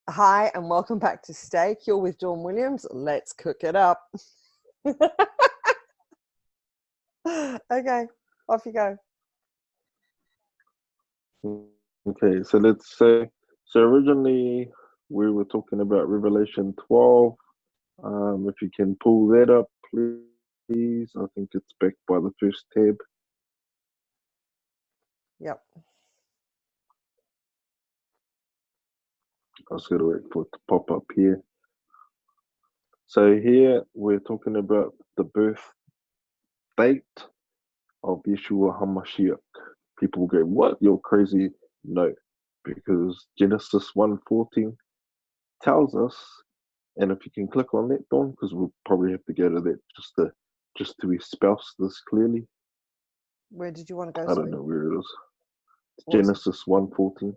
Hi, and welcome back to Steak. You're with Dawn Williams. Let's cook it up. Okay, off you go. Okay, so let's say, so originally we were talking about Revelation 12. If you can pull that up, please. I think it's back by the first tab. Yep. I was going to wait for it to pop up here. So here we're talking about the birth date of Yeshua HaMashiach. People will go, what? You're crazy. No, because Genesis 1:14 tells us, and if you can click on that, Dawn, because we'll probably have to go to that just to espouse this clearly. Where did you want to go? I don't know where it is. It's What was it? Genesis 1:14.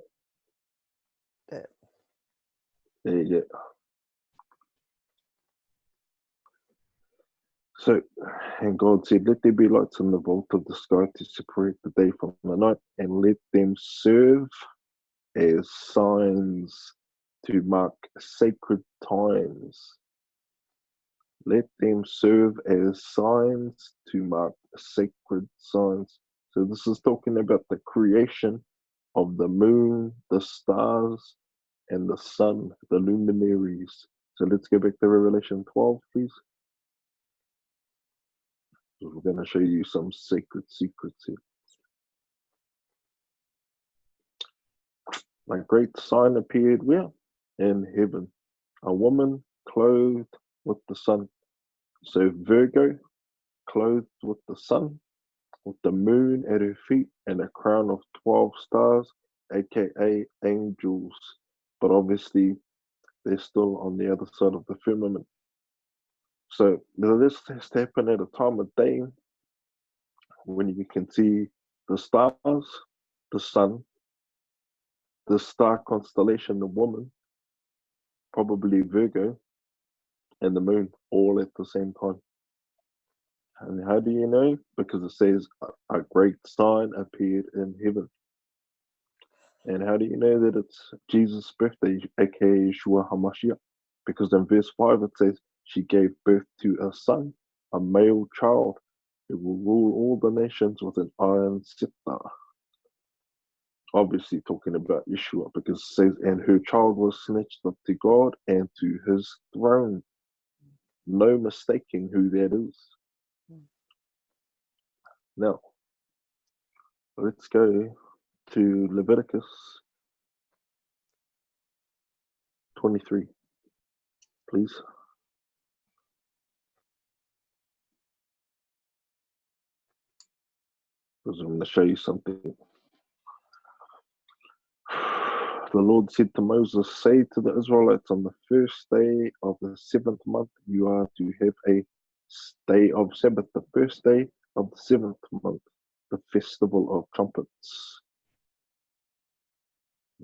There. There you go. So, and God said, let there be lights in the vault of the sky to separate the day from the night, and let them serve as signs to mark sacred times. Let them serve as signs to mark sacred signs. So this is talking about the creation of the moon, the stars, and the sun, the luminaries. So let's go back to Revelation 12, please. We're going to show you some sacred secrets here. A great sign appeared where? In heaven. A woman clothed with the sun. So Virgo, clothed with the sun, with the moon at her feet, and a crown of 12 stars, aka angels. But obviously, they're still on the other side of the firmament. So this has to happen at a time of day when you can see the stars, the sun, the star constellation, the woman, probably Virgo, and the moon all at the same time. And how do you know? Because it says a great sign appeared in heaven. And how do you know that it's Jesus' birthday, aka Yeshua HaMashiach? Because in verse 5 it says, she gave birth to a son, a male child, who will rule all the nations with an iron scepter. Obviously talking about Yeshua, because it says, and her child was snatched up to God and to his throne. No mistaking who that is. Now, let's go to Leviticus 23, please. Because I'm going to show you something. The Lord said to Moses, say to the Israelites, on the first day of the 7th month, you are to have a day of Sabbath, the first day of the 7th month, the festival of trumpets.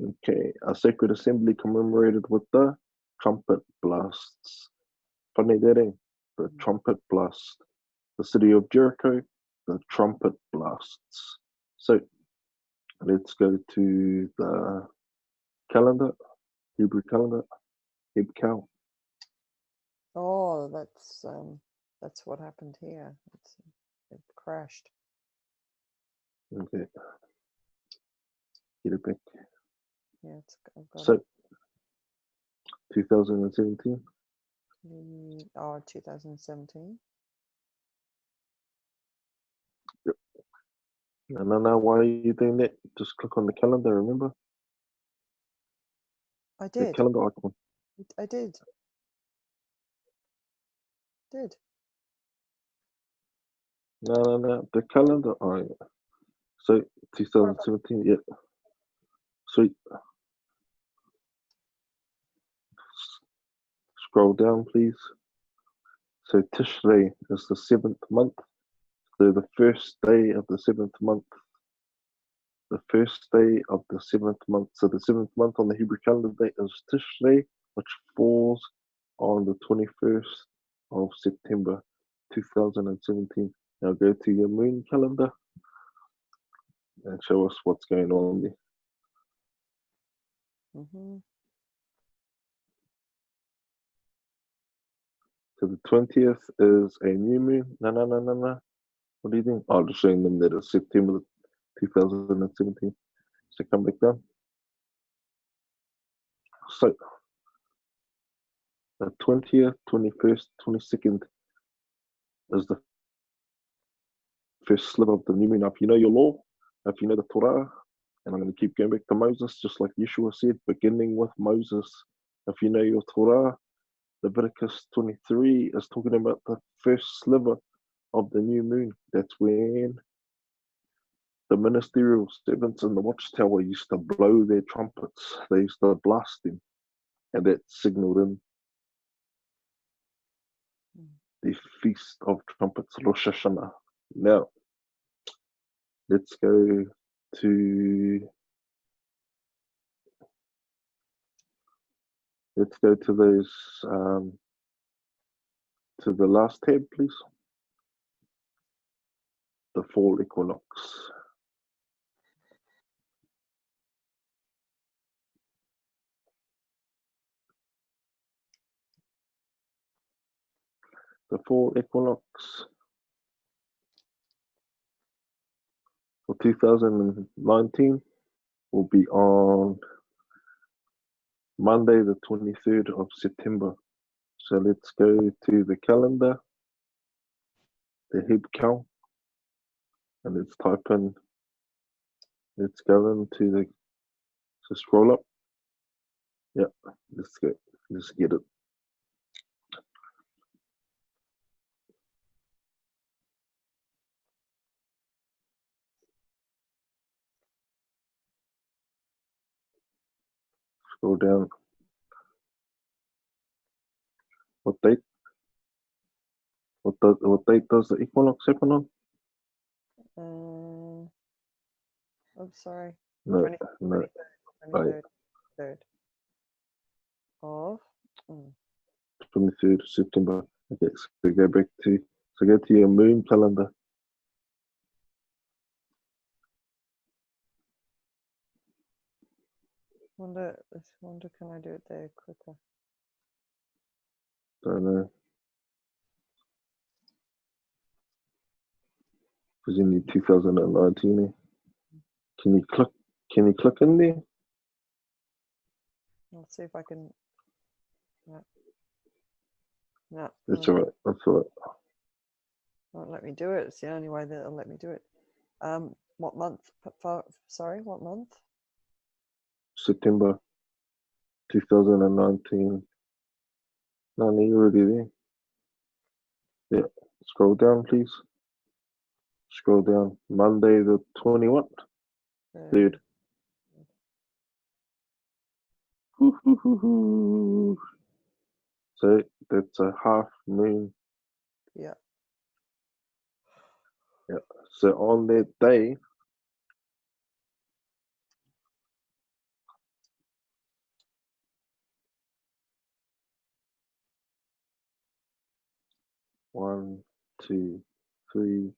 Okay, a sacred assembly commemorated with the trumpet blasts. Funny that, eh? The trumpet blast. The city of Jericho, the trumpet blasts. So let's go to the calendar, Hebrew calendar, Hebcal. Oh, that's what happened here. It crashed. Okay, get it back. Yeah, I've got So 2017. it. Oh, 2017. Yep. No, why are you doing that? Just click on the calendar, remember? I The did. calendar icon. I did. Did. No. The calendar. Oh, yeah. So 2017. Yeah. Sweet. Scroll down, please. So Tishrei is the 7th month. So the first day of the 7th month. The first day of the 7th month. So the 7th month on the Hebrew calendar date is Tishrei, which falls on the 21st of September 2017. Now go to your moon calendar and show us what's going on there. So the 20th is a new moon. No. What do you think? Oh, just showing them that it's September 2017. So come back down. So the 20th, 21st, 22nd is the first sliver of the new moon. Now, if you know your law, if you know the Torah, and I'm going to keep going back to Moses, just like Yeshua said, beginning with Moses. If you know your Torah, Leviticus 23 is talking about the first sliver of the new moon. That's when the ministerial servants in the watchtower used to blow their trumpets. They used to blast them, and that signaled in the Feast of Trumpets, Rosh Hashanah. Now, let's go to those to the last tab, please. The fall equinox. The fall equinox for 2019 will be on Monday, the 23rd of September. So let's go to the calendar, the head count, and let's type in, let's go into the, so scroll up. Yeah, let's go, let's get it. Scroll down. What date? What date does the equinox happen on? Oh, sorry. No, 23rd, right. 23rd of 23rd of September. Okay, so go back to, so go to your moon calendar. Wonder can I do it there quicker? Don't know. Because you need 2019. Can you click in there? Let's see if I can. No. That's all right. That's all right. Won't let me do it. It's the only way that it'll let me do it. What month? Sorry, what month? September 2019. No, you're already there. Yeah. Scroll down, please. Scroll down. Monday the 20th. Third. So that's a half moon. Yeah. Yeah. So on that day, one, two, three,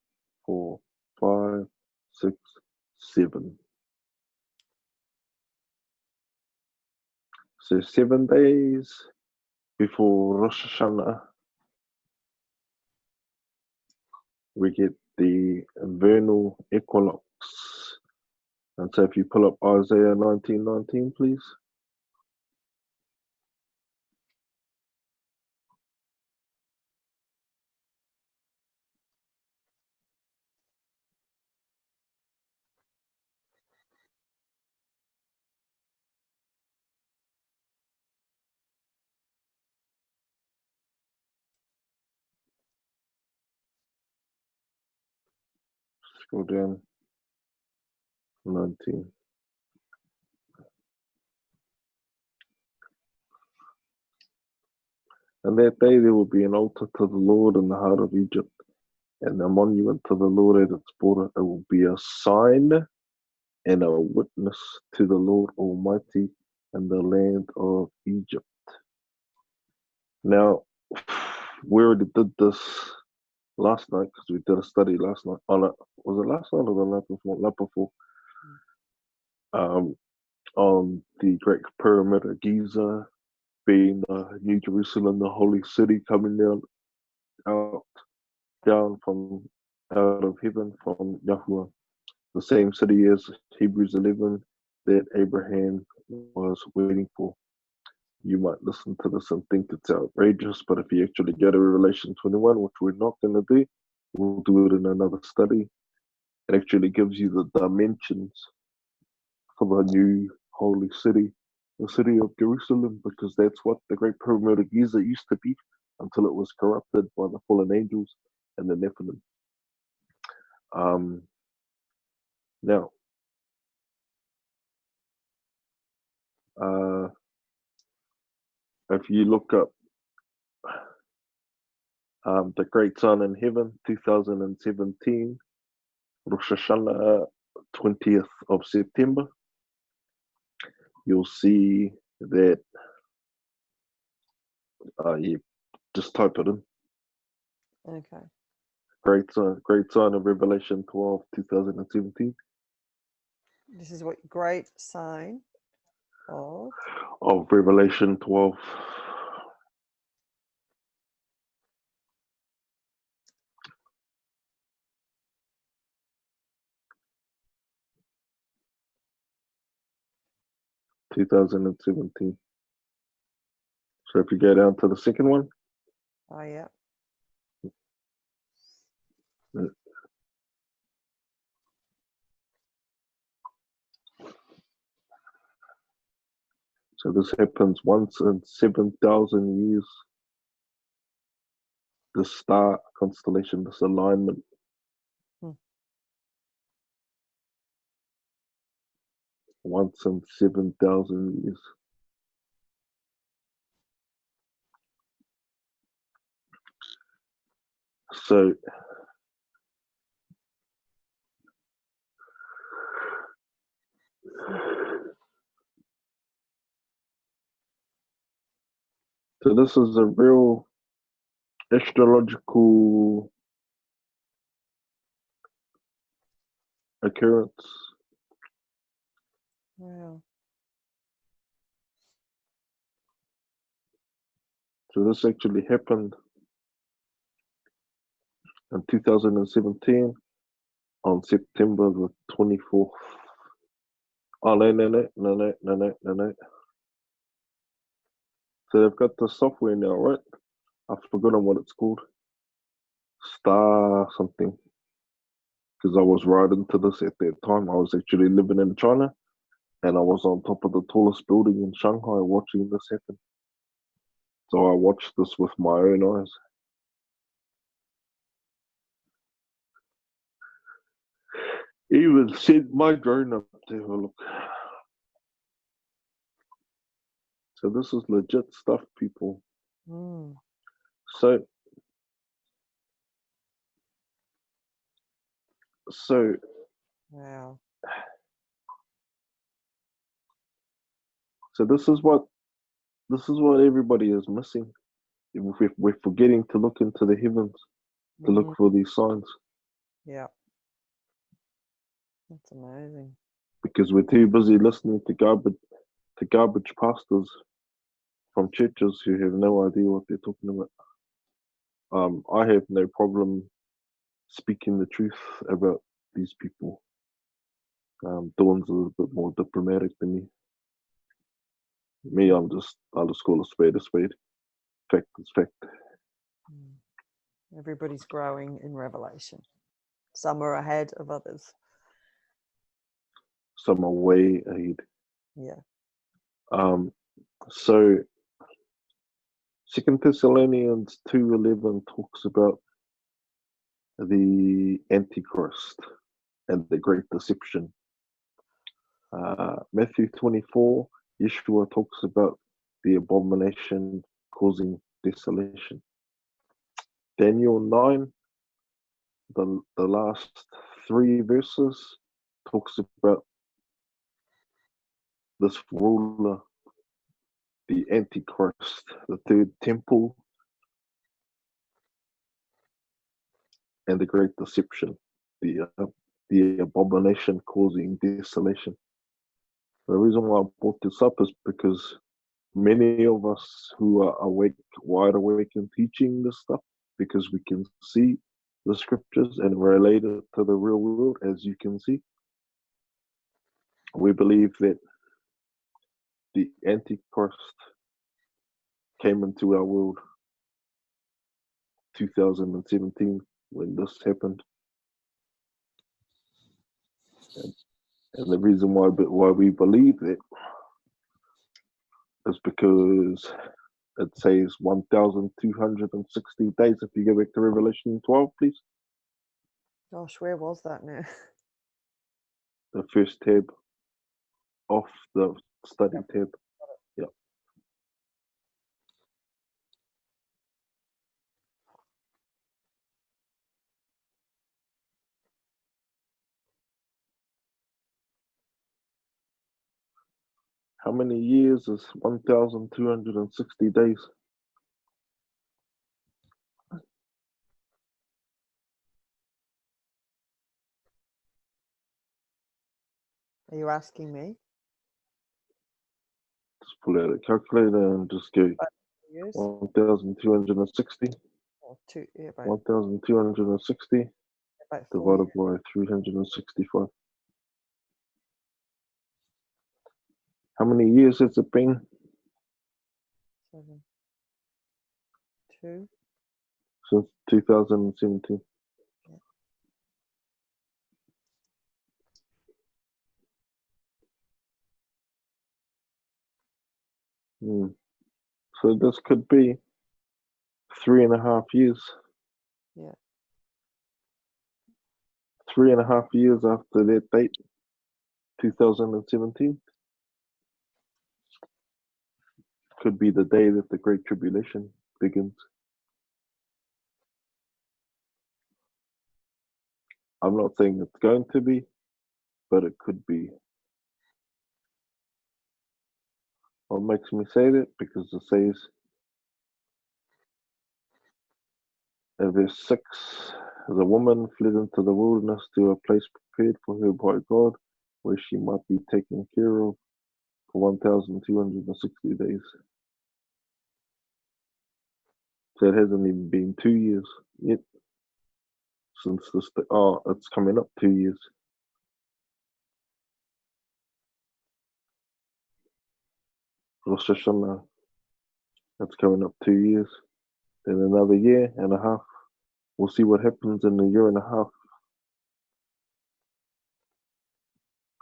4, 5, 6, 7. So 7 days before Rosh Hashanah, we get the vernal equinox. And so if you pull up Isaiah 19:19, please. Scroll down. 19. And that day there will be an altar to the Lord in the heart of Egypt, and a monument to the Lord at its border. It will be a sign and a witness to the Lord Almighty in the land of Egypt. Now, we already did this last night because we did a study last night. Was it last night or the night before? Night before. On the Great Pyramid of Giza being the New Jerusalem, the holy city coming down out down from out of heaven from Yahuwah, the same city as Hebrews 11 that Abraham was waiting for. You might listen to this and think it's outrageous, but if you actually go to Revelation 21, which we're not going to do, we'll do it in another study. It actually gives you the dimensions for the new holy city, the city of Jerusalem, because that's what the Great Pyramid of Giza used to be until it was corrupted by the fallen angels and the Nephilim. Now, if you look up the Great Sun in Heaven 2017, Rosh Hashanah 20th of September, you'll see that you just type it in. Okay. Great Sun of Revelation 12, 2017. This is what great sign of Revelation 12. (2017). So if you go down to the second one. Oh yeah. So this happens once in 7,000 years. The star constellation, this alignment. Once in 7,000 years. So this is a real astrological occurrence. Wow. So this actually happened in 2017 on September the 24th. Oh, no. So they've got the software now, right? I've forgotten what it's called. Star something. Because I was right into this at that time. I was actually living in China, and I was on top of the tallest building in Shanghai watching this happen. So I watched this with my own eyes. Even sent my drone up to have a look. So this is legit stuff, people. So wow. So this is what everybody is missing. We're forgetting to look into the heavens to look for these signs. Yeah. That's amazing. Because we're too busy listening to garbage pastors from churches who have no idea what they're talking about. I have no problem speaking the truth about these people. Dawn's a little bit more diplomatic than me. I'll just call a spade a spade. Fact is fact. Everybody's growing in revelation. Some are ahead of others. Some are way ahead. Yeah. So 2 Thessalonians 2:11 talks about the Antichrist and the great deception. Matthew 24, Yeshua talks about the abomination causing desolation. Daniel 9, the last 3 verses, talks about this ruler, the Antichrist, the third temple, and the great deception, the abomination causing desolation. The reason why I brought this up is because many of us who are awake, wide awake and teaching this stuff, because we can see the scriptures and relate it to the real world, as you can see. We believe that the Antichrist came into our world 2017 when this happened. And the reason why we believe that is because it says 1,260 days. If you go back to Revelation 12, please. Gosh, where was that now? The first tab off the study tab. Yep. How many years is 1,260 days? Are you asking me? Just pull out a calculator and just go Years? 1,260. Or two, yeah, 1,260 about 4 divided years. by 365. How many years has it been? 7, 2. Since 2017. So this could be 3.5 years. Yeah. 3.5 years after that date, 2017. Could be the day that the Great Tribulation begins. I'm not saying it's going to be, but it could be. What makes me say that? Because it says in verse 6, the woman fled into the wilderness to a place prepared for her by God, where she might be taken care of for 1,260 days. So it hasn't even been 2 years yet since this. It's coming up 2 years. Rosh Hashanah, it's coming up 2 years. Then another year and a half. We'll see what happens in a year and a half.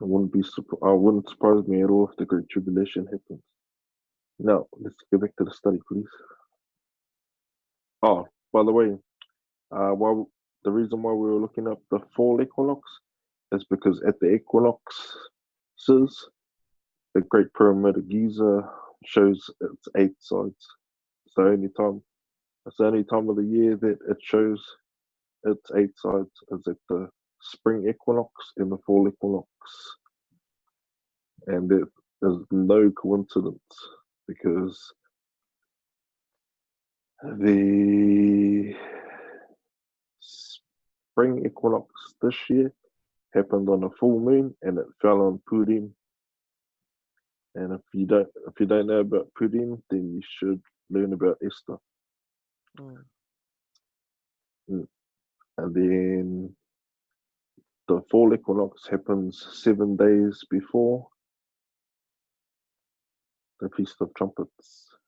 It wouldn't surprise me at all if the Great Tribulation happens. Now, let's get back to the study, please. Oh, by the way, the reason why we were looking up the fall equinox is because at the equinoxes, the Great Pyramid of Giza shows its 8 sides. It's the only time of the year that it shows its 8 sides is at the spring equinox and the fall equinox. And it is no coincidence because the spring equinox this year happened on a full moon and it fell on Purim. And if you don't know about Purim, then you should learn about Esther. And then the fall equinox happens 7 days before the Feast of Trumpets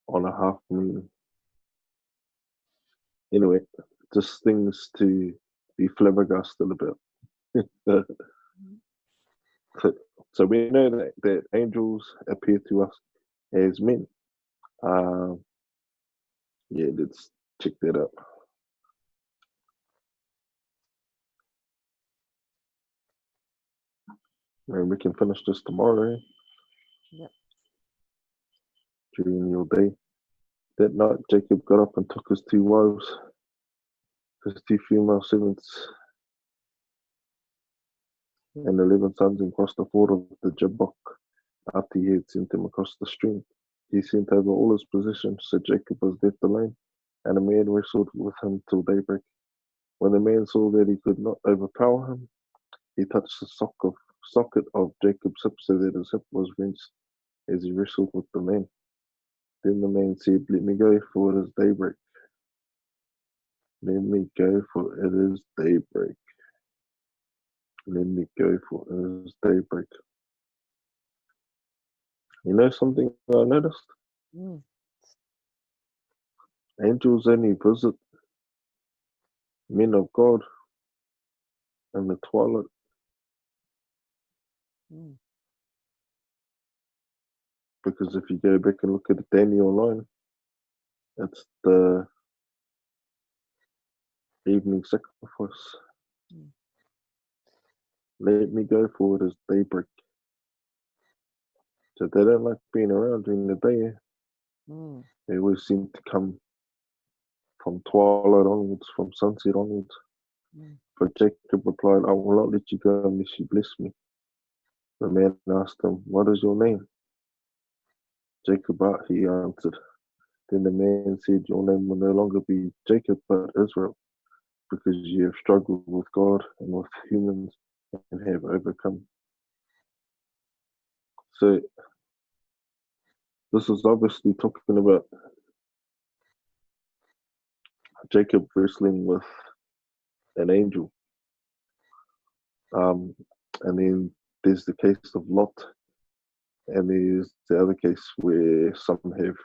on a half moon. Anyway, just things to be flabbergasted about. So we know that angels appear to us as men. Yeah, let's check that out. And we can finish this tomorrow. Yep. During your day. That night, Jacob got up and took his 2 wives, his 2 female servants, and 11 sons, and crossed the ford of the Jabbok. After he had sent them across the stream, he sent over all his possessions, so Jacob was left alone, and a man wrestled with him till daybreak. When the man saw that he could not overpower him, he touched the socket of Jacob's hip so that his hip was wrenched as he wrestled with the man. Then the man said, "Let me go, for it is daybreak." Let me go, for it is daybreak. Let me go, for it is daybreak. You know something I noticed? Mm. Angels only visit men of God in the twilight. Mm. Because if you go back and look at Daniel 9, it's the evening sacrifice. Mm. Let me go, for it is daybreak. So they don't like being around during the day. Mm. They always seem to come from twilight onwards, from sunset onwards. Mm. But Jacob replied, I will not let you go unless you bless me. The man asked him, what is your name? Jacob, he answered. Then the man said, your name will no longer be Jacob, but Israel, because you have struggled with God and with humans and have overcome. So this is obviously talking about Jacob wrestling with an angel. And then there's the case of Lot, and there's the other case where some have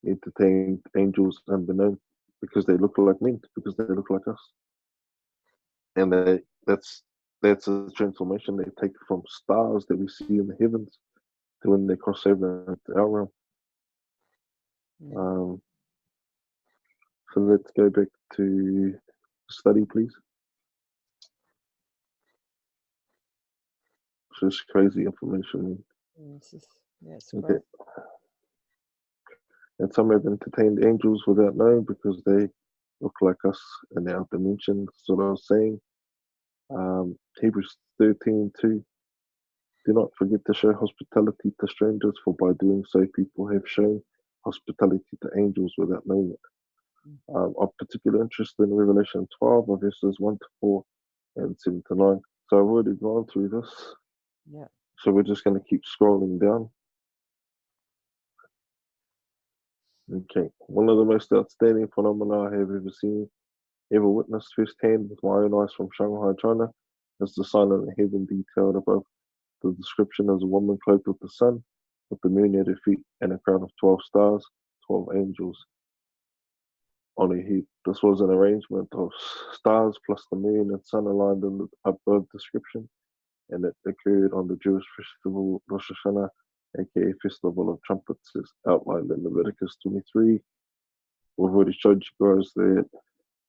entertained angels unbeknown because they look like men, because they look like us. And that's a transformation they take from stars that we see in the heavens to when they cross over into our realm. Mm. So let's go back to study, please. It's just crazy information. It's Okay. great. And some have entertained angels without knowing because they look like us in our dimension. That's what I was saying. Hebrews 13:2. Do not forget to show hospitality to strangers, for by doing so, people have shown hospitality to angels without knowing it. Of particular interest in Revelation 12, verses 1 to 4 and 7 to 9. So I've already gone through this. Yeah. So we're just going to keep scrolling down. Okay. One of the most outstanding phenomena I have ever witnessed firsthand with my own eyes from Shanghai, China, is the sign in the heaven detailed above. The description is a woman clothed with the sun, with the moon at her feet, and a crown of 12 stars, 12 angels on her head. This was an arrangement of stars plus the moon and sun aligned in the above description, and it occurred on the Jewish festival Rosh Hashanah, aka Festival of Trumpets, as outlined in Leviticus 23. We've already showed you guys that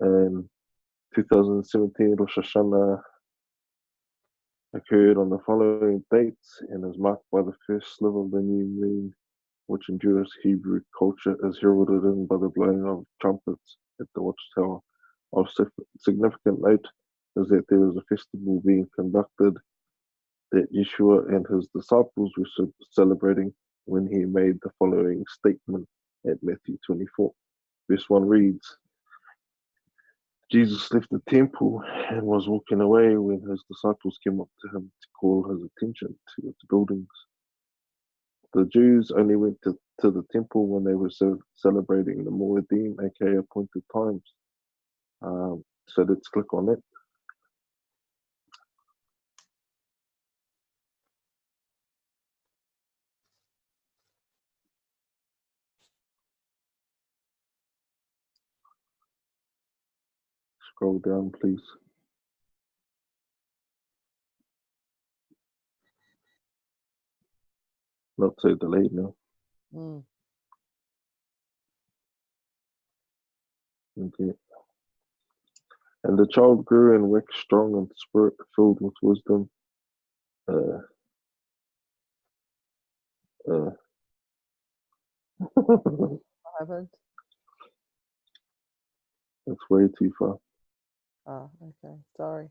in 2017 Rosh Hashanah occurred on the following dates and is marked by the first sliver of the new moon, which in Jewish Hebrew culture is heralded in by the blowing of trumpets at the watchtower. Of significant note is that there is a festival being conducted that Yeshua and his disciples were celebrating when he made the following statement at Matthew 24. Verse 1 reads, Jesus left the temple and was walking away when his disciples came up to him to call his attention to its buildings. The Jews only went to the temple when they were celebrating the Moedim, aka appointed times. So let's click on that. Scroll down, please. Not so delayed now. Mm. Okay. And the child grew and waxed strong and spirit filled with wisdom. I haven't. That's way too far. Ah, okay. Sorry.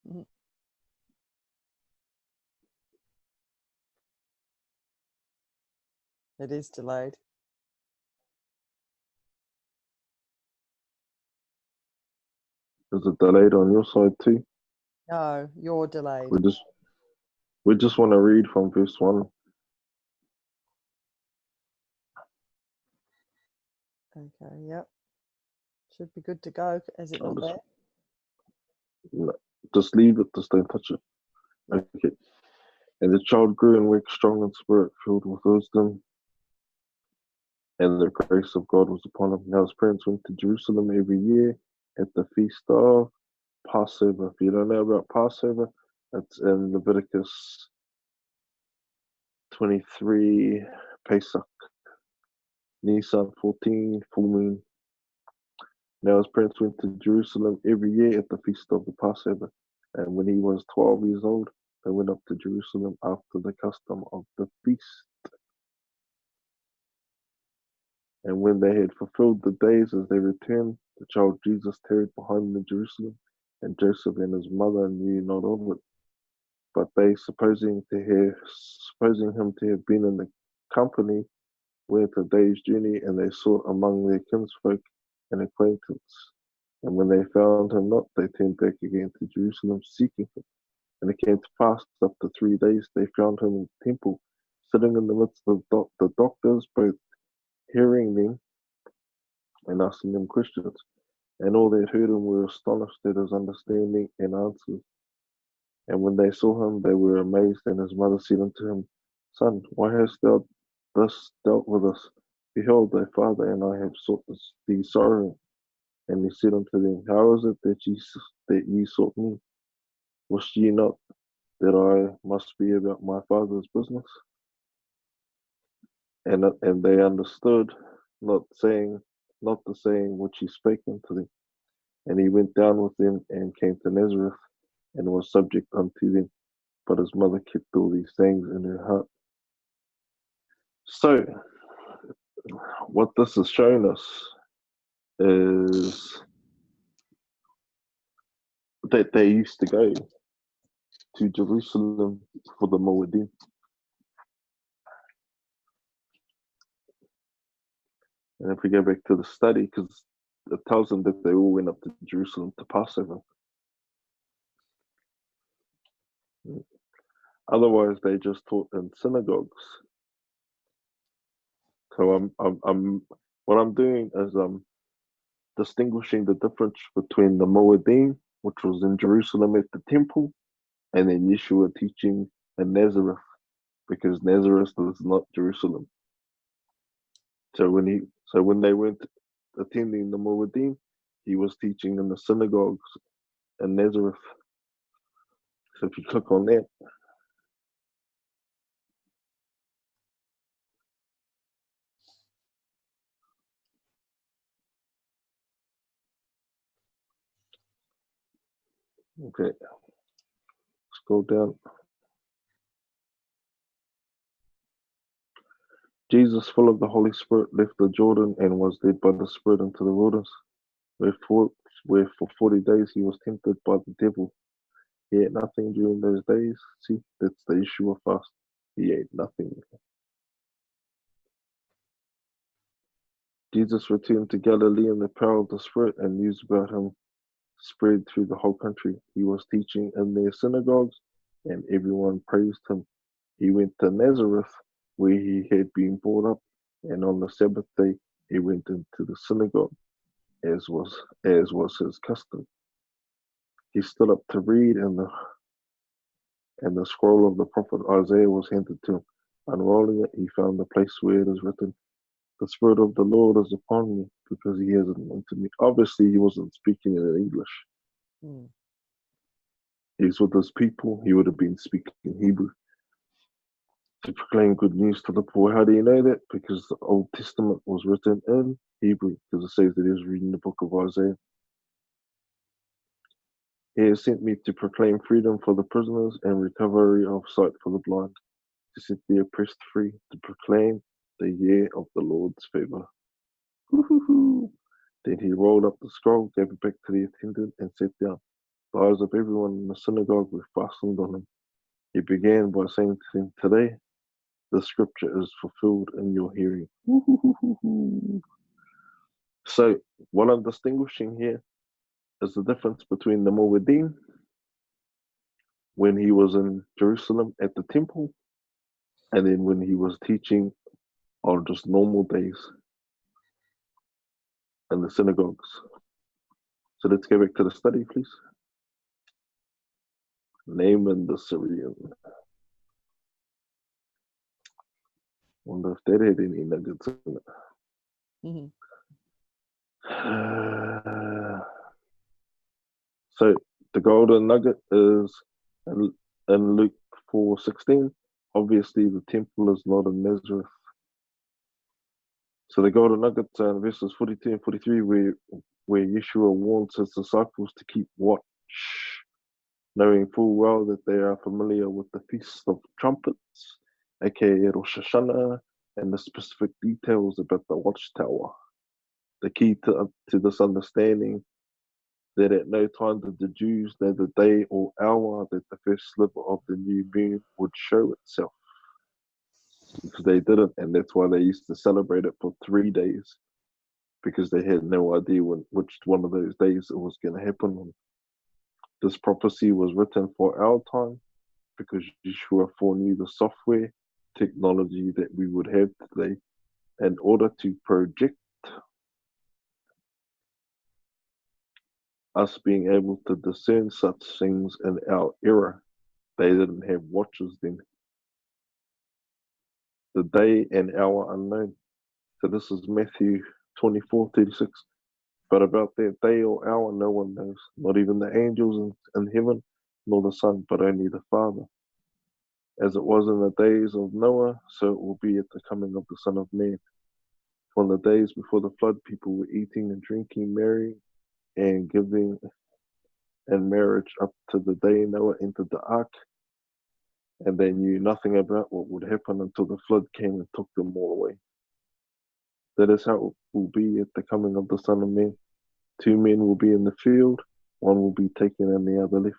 Mhm. It is delayed. Is it delayed on your side too? No, you're delayed. We just want to read from verse 1. Okay, yep. Should be good to go. Is it I'll not there? no, just leave it, just don't touch it. Okay. And the child grew and waxed strong in spirit, filled with wisdom, and the grace of God was upon him. Now his parents went to Jerusalem every year at the feast of Passover. If you don't know about Passover, it's in Leviticus 23, Pesach, Nisan 14, full moon. Now his parents went to Jerusalem every year at the feast of the Passover. And when he was 12 years old, they went up to Jerusalem after the custom of the feast. And when they had fulfilled the days as they returned, the child Jesus tarried behind them in Jerusalem, and Joseph and his mother knew not of it. But they, supposing him to have been in the company, went a day's journey, and they sought among their kinsfolk and acquaintance. And when they found him not, they turned back again to Jerusalem, seeking him. And it came to pass, after 3 days, they found him in the temple, sitting in the midst of the doctors, both hearing them and asking them questions. And all that heard him were astonished at his understanding and answers. And when they saw him, they were amazed. And his mother said unto him, Son, why hast thou thus dealt with us? Behold, thy father and I have sought thee sorrowing. And he said unto them, How is it that ye sought me? Wist ye not that I must be about my father's business? And they understood not the saying which he spake unto them. And he went down with them and came to Nazareth, and was subject unto them. But his mother kept all these things in her heart. So, what this has shown us is that they used to go to Jerusalem for the Moedim. And if we go back to the study, because it tells them that they all went up to Jerusalem to Passover. Otherwise, they just taught in synagogues. So what I'm doing is distinguishing the difference between the Moedim, which was in Jerusalem at the temple, and then Yeshua teaching in Nazareth, because Nazareth is not Jerusalem. So when they went attending the Moedim, he was teaching in the synagogues in Nazareth. So if you click on that, okay, scroll down. Jesus, full of the Holy Spirit, left the Jordan and was led by the Spirit into the wilderness, where for 40 days he was tempted by the devil. He ate nothing during those days. See, that's the issue of fast. He ate nothing. Jesus returned to Galilee in the power of the Spirit, and news about him spread through the whole country. He was teaching in their synagogues, and everyone praised him. He went to Nazareth, where he had been brought up, and on the Sabbath day he went into the synagogue, as was his custom. He stood up to read, and the scroll of the prophet Isaiah was handed to him. Unrolling it, he found the place where it is written, "The Spirit of the Lord is upon me, because he has anointed me." Obviously, he wasn't speaking in English. He's with his people. He would have been speaking Hebrew. To proclaim good news to the poor. How do you know that? Because the Old Testament was written in Hebrew, because it says that he was reading the book of Isaiah. He has sent me to proclaim freedom for the prisoners and recovery of sight for the blind, to set the oppressed free, to proclaim the year of the Lord's favor. Then he rolled up the scroll, gave it back to the attendant, and sat down. The eyes of everyone in the synagogue were fastened on him. He began by saying to them, "Today, the scripture is fulfilled in your hearing." So, what I'm distinguishing here is the difference between the Moedim, when he was in Jerusalem at the temple, and then when he was teaching on just normal days in the synagogues. So let's go back to the study, please. Naaman the Syrian. Wonder if that had any nuggets in it. Mm-hmm. So the golden nugget is in Luke 4:16. Obviously, the temple is not in Nazareth. So the golden nuggets are in verses 42 and 43, where Yeshua warns his disciples to keep watch, knowing full well that they are familiar with the Feast of Trumpets, aka Rosh Hashanah, and the specific details about the watchtower. The key to this understanding that at no time did the Jews know the day or hour that the first sliver of the new moon would show itself. Because they didn't, and that's why they used to celebrate it for 3 days, because they had no idea which one of those days it was going to happen on. This prophecy was written for our time because Yeshua foreknew the software technology that we would have today in order to project us being able to discern such things in our era. They didn't have watches then. The day and hour unknown. So this is Matthew 24:36. But about that day or hour, no one knows, not even the angels in heaven, nor the Son, but only the Father. As it was in the days of Noah, so it will be at the coming of the Son of Man. For in the days before the flood, people were eating and drinking, marrying, and giving in marriage up to the day Noah entered the ark, and they knew nothing about what would happen until the flood came and took them all away. That is how it will be at the coming of the Son of Man. 2 men will be in the field, one will be taken and the other left.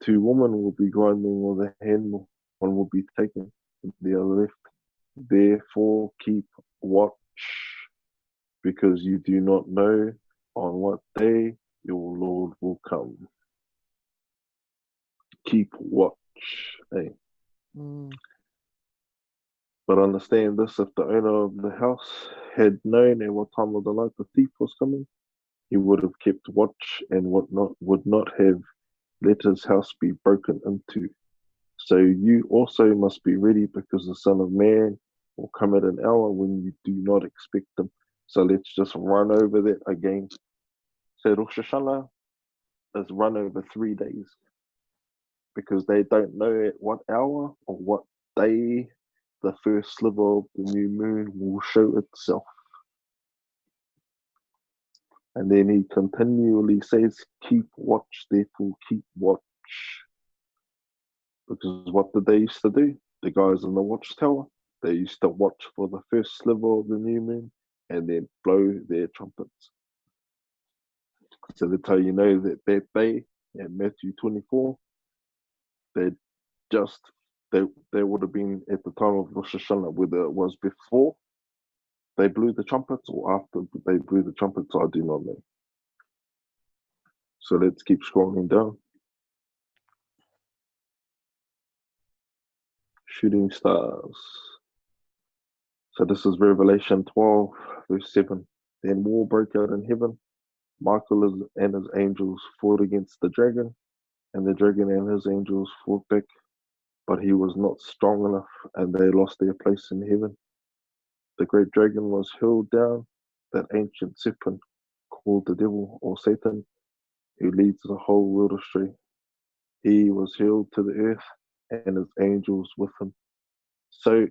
2 women will be grinding with a handmill, one will be taken and the other left. Therefore keep watch, because you do not know on what day your Lord will come. Keep watch. Eh? But understand this, if the owner of the house had known at what time of the night the thief was coming, he would have kept watch and would not have let his house be broken into. So you also must be ready, because the Son of Man will come at an hour when you do not expect him. So let's just run over that again. So Rosh Hashanah is run over 3 days, because they don't know at what hour or what day the first sliver of the new moon will show itself. And then he continually says, keep watch, therefore keep watch. Because what did they used to do? The guys in the watchtower, they used to watch for the first sliver of the new moon and then blow their trumpets. So that's how you know that that day in Matthew 24, they would have been at the time of Rosh Hashanah, whether it was before they blew the trumpets or after they blew the trumpets, I do not know. So let's keep scrolling down. Shooting stars. So this is Revelation 12, verse 7. Then war broke out in heaven. Michael and his angels fought against the dragon, and the dragon and his angels fought back, but he was not strong enough, and they lost their place in heaven. The great dragon was hurled down, that ancient serpent called the devil or Satan, who leads the whole world astray. He was hurled to the earth, and his angels with him. So,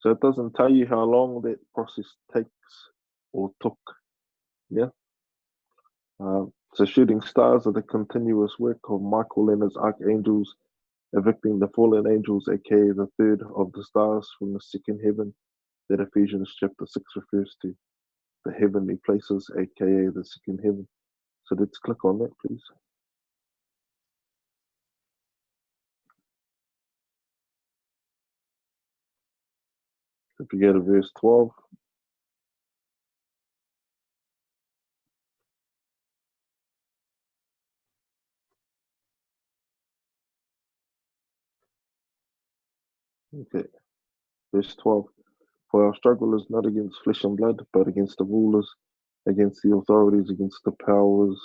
so it doesn't tell you how long that process takes or took. Yeah. So shooting stars are the continuous work of Michael and his archangels, evicting the fallen angels, aka the third of the stars, from the second heaven that Ephesians chapter 6 refers to, the heavenly places, aka the second heaven. So let's click on that, please. If you go to verse 12. Okay, verse 12. For our struggle is not against flesh and blood, but against the rulers, against the authorities, against the powers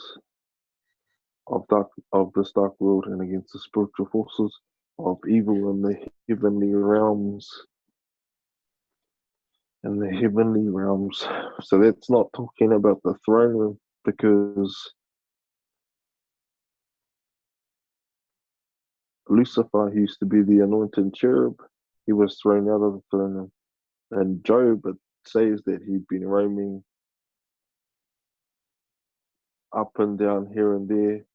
of this dark world, and against the spiritual forces of evil in the heavenly realms. In the heavenly realms. So that's not talking about the throne room, because Lucifer, who used to be the anointed cherub, he was thrown out of the throne room. And Job, it says that he'd been roaming up and down here and there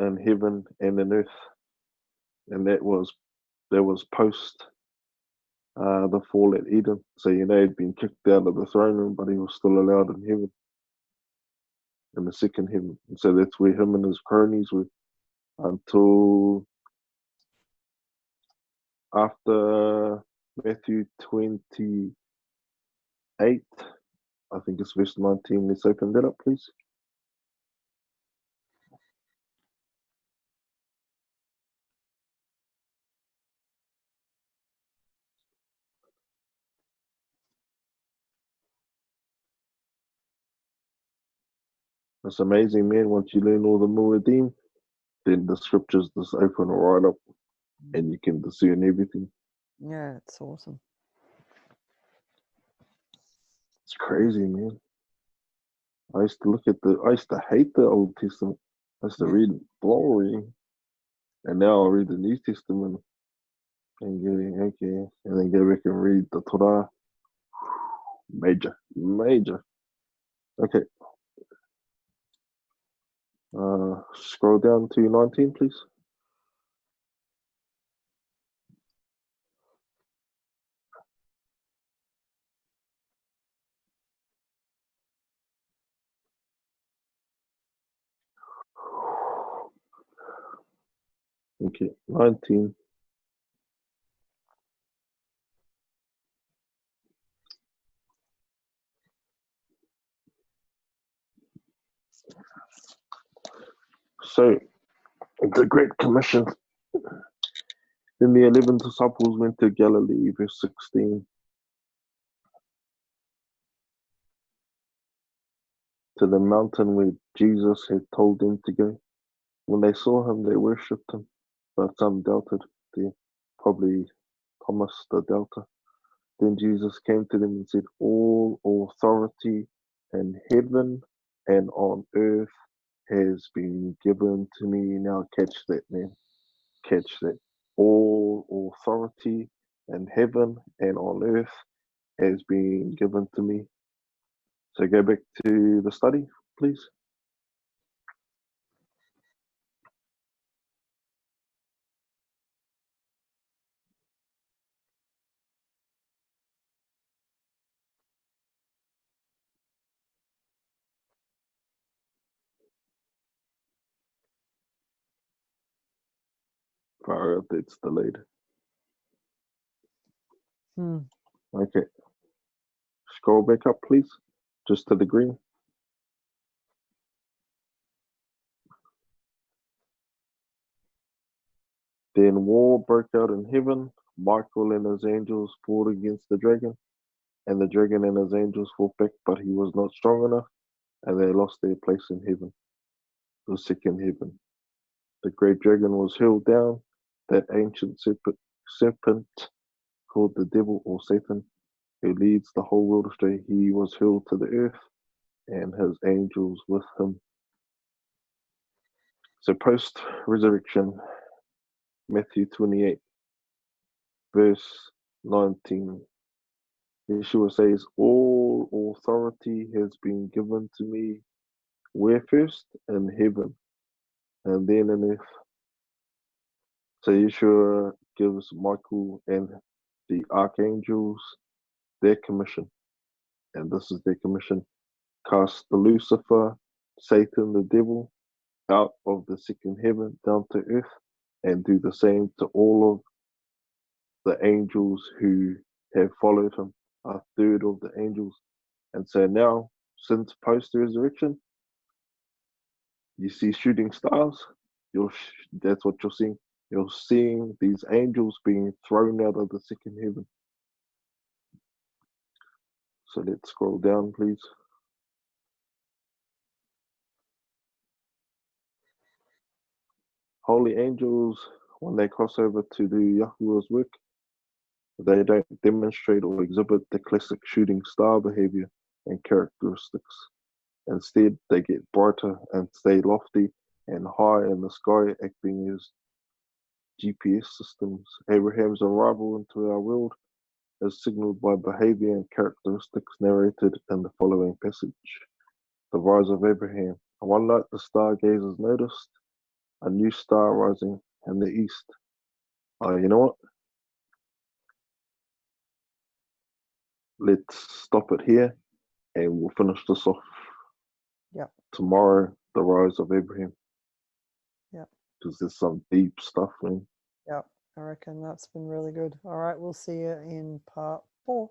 in heaven and in earth. And that was post the fall at Eden. So he'd been kicked out of the throne room, but he was still allowed in heaven, in the second heaven. And so that's where him and his cronies were until after Matthew 28, I think it's verse 19. Let's open that up, please. It's amazing, man. Once you learn all the Muad'Dim, then the scriptures just open right up and you can discern everything. Yeah, it's awesome. It's crazy, man. I used to hate the Old Testament. I used to read boring. And now I read the New Testament and go, okay, and then go back and read the Torah. Major. Okay. Scroll down to 19, please. Okay, 19. So, the Great Commission. Then the 11 disciples went to Galilee, verse 16, to the mountain where Jesus had told them to go. When they saw him, they worshipped him, but some doubted. They probably Thomas the doubter. Then Jesus came to them and said, all authority in heaven and on earth has been given to me. Now catch that, man. Catch that. All authority in heaven and on earth has been given to me. So go back to the study, please. Far out, it's delayed. Okay. Scroll back up, please. Just to the green. Then war broke out in heaven. Michael and his angels fought against the dragon, and the dragon and his angels fought back, but he was not strong enough, and they lost their place in heaven, the second heaven. The great dragon was hurled down, that ancient serpent called the devil or Satan, who leads the whole world astray. He was hurled to the earth, and his angels with him. So post-resurrection, Matthew 28, verse 19. Yeshua says, all authority has been given to me. Where first? In heaven, and then in earth. So Yeshua gives Michael and the archangels their commission. And this is their commission. Cast the Lucifer, Satan, the devil, out of the second heaven down to earth, and do the same to all of the angels who have followed him, a third of the angels. And so now, since post-resurrection, you see shooting stars, that's what you're seeing. You're seeing these angels being thrown out of the second heaven. So let's scroll down, please. Holy angels, when they cross over to do Yahuwah's work, they don't demonstrate or exhibit the classic shooting star behavior and characteristics. Instead, they get brighter and stay lofty and high in the sky, acting as GPS systems. Abraham's arrival into our world is signaled by behavior and characteristics narrated in the following passage. The rise of Abraham. One night the stargazers noticed a new star rising in the east. Oh, you know what? Let's stop it here and we'll finish this off Yep. tomorrow, the rise of Abraham. Yep. Because there's some deep stuff, man. Yep. I reckon that's been really good. All right. We'll see you in part 4.